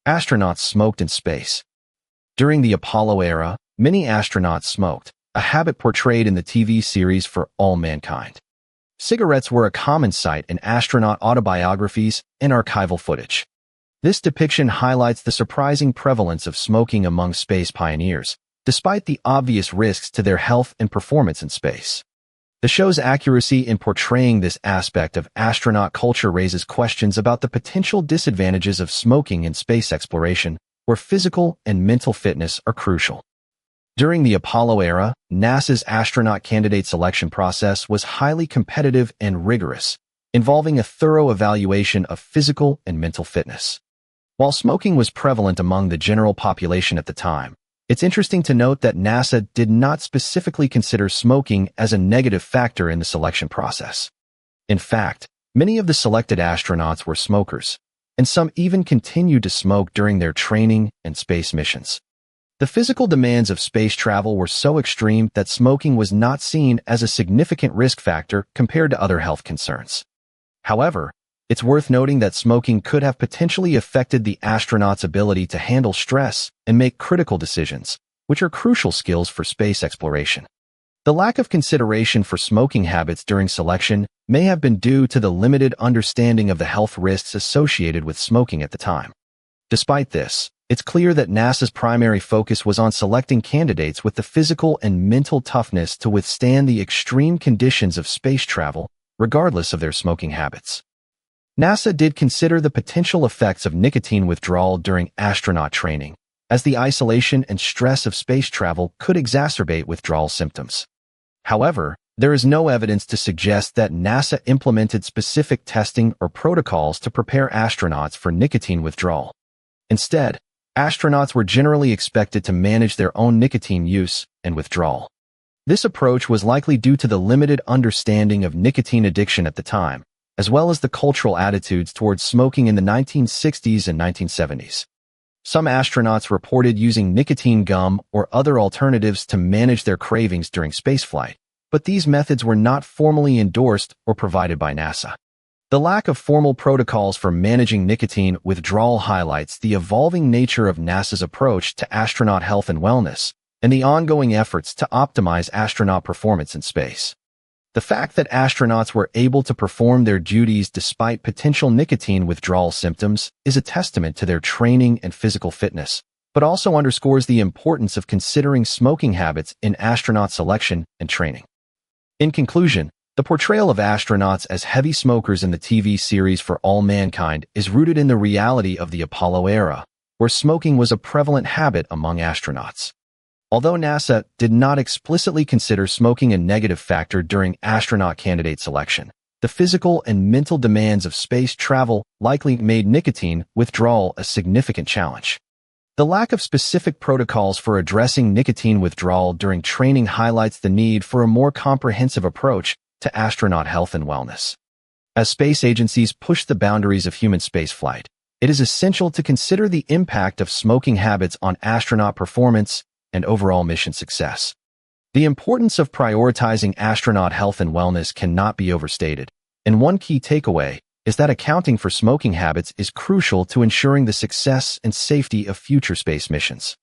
Astronauts smoked in space. During the Apollo era, many astronauts smoked, a habit portrayed in the TV series For All Mankind. Cigarettes were a common sight in astronaut autobiographies and archival footage. This depiction highlights the surprising prevalence of smoking among space pioneers, despite the obvious risks to their health and performance in space. The show's accuracy in portraying this aspect of astronaut culture raises questions about the potential disadvantages of smoking in space exploration, where physical and mental fitness are crucial. During the Apollo era, NASA's astronaut candidate selection process was highly competitive and rigorous, involving a thorough evaluation of physical and mental fitness. While smoking was prevalent among the general population at the time, it's interesting to note that NASA did not specifically consider smoking as a negative factor in the selection process. In fact, many of the selected astronauts were smokers, and some even continued to smoke during their training and space missions. The physical demands of space travel were so extreme that smoking was not seen as a significant risk factor compared to other health concerns. However, it's worth noting that smoking could have potentially affected the astronauts' ability to handle stress and make critical decisions, which are crucial skills for space exploration. The lack of consideration for smoking habits during selection may have been due to the limited understanding of the health risks associated with smoking at the time. Despite this, it's clear that NASA's primary focus was on selecting candidates with the physical and mental toughness to withstand the extreme conditions of space travel, regardless of their smoking habits. NASA did consider the potential effects of nicotine withdrawal during astronaut training, as the isolation and stress of space travel could exacerbate withdrawal symptoms. However, there is no evidence to suggest that NASA implemented specific testing or protocols to prepare astronauts for nicotine withdrawal. Instead, astronauts were generally expected to manage their own nicotine use and withdrawal. This approach was likely due to the limited understanding of nicotine addiction at the time, as well as the cultural attitudes towards smoking in the 1960s and 1970s. Some astronauts reported using nicotine gum or other alternatives to manage their cravings during spaceflight, but these methods were not formally endorsed or provided by NASA. The lack of formal protocols for managing nicotine withdrawal highlights the evolving nature of NASA's approach to astronaut health and wellness, and the ongoing efforts to optimize astronaut performance in space. The fact that astronauts were able to perform their duties despite potential nicotine withdrawal symptoms is a testament to their training and physical fitness, but also underscores the importance of considering smoking habits in astronaut selection and training. In conclusion, the portrayal of astronauts as heavy smokers in the TV series For All Mankind is rooted in the reality of the Apollo era, where smoking was a prevalent habit among astronauts. Although NASA did not explicitly consider smoking a negative factor during astronaut candidate selection, the physical and mental demands of space travel likely made nicotine withdrawal a significant challenge. The lack of specific protocols for addressing nicotine withdrawal during training highlights the need for a more comprehensive approach to astronaut health and wellness. As space agencies push the boundaries of human spaceflight, it is essential to consider the impact of smoking habits on astronaut performance and overall mission success. The importance of prioritizing astronaut health and wellness cannot be overstated, and one key takeaway is that accounting for smoking habits is crucial to ensuring the success and safety of future space missions.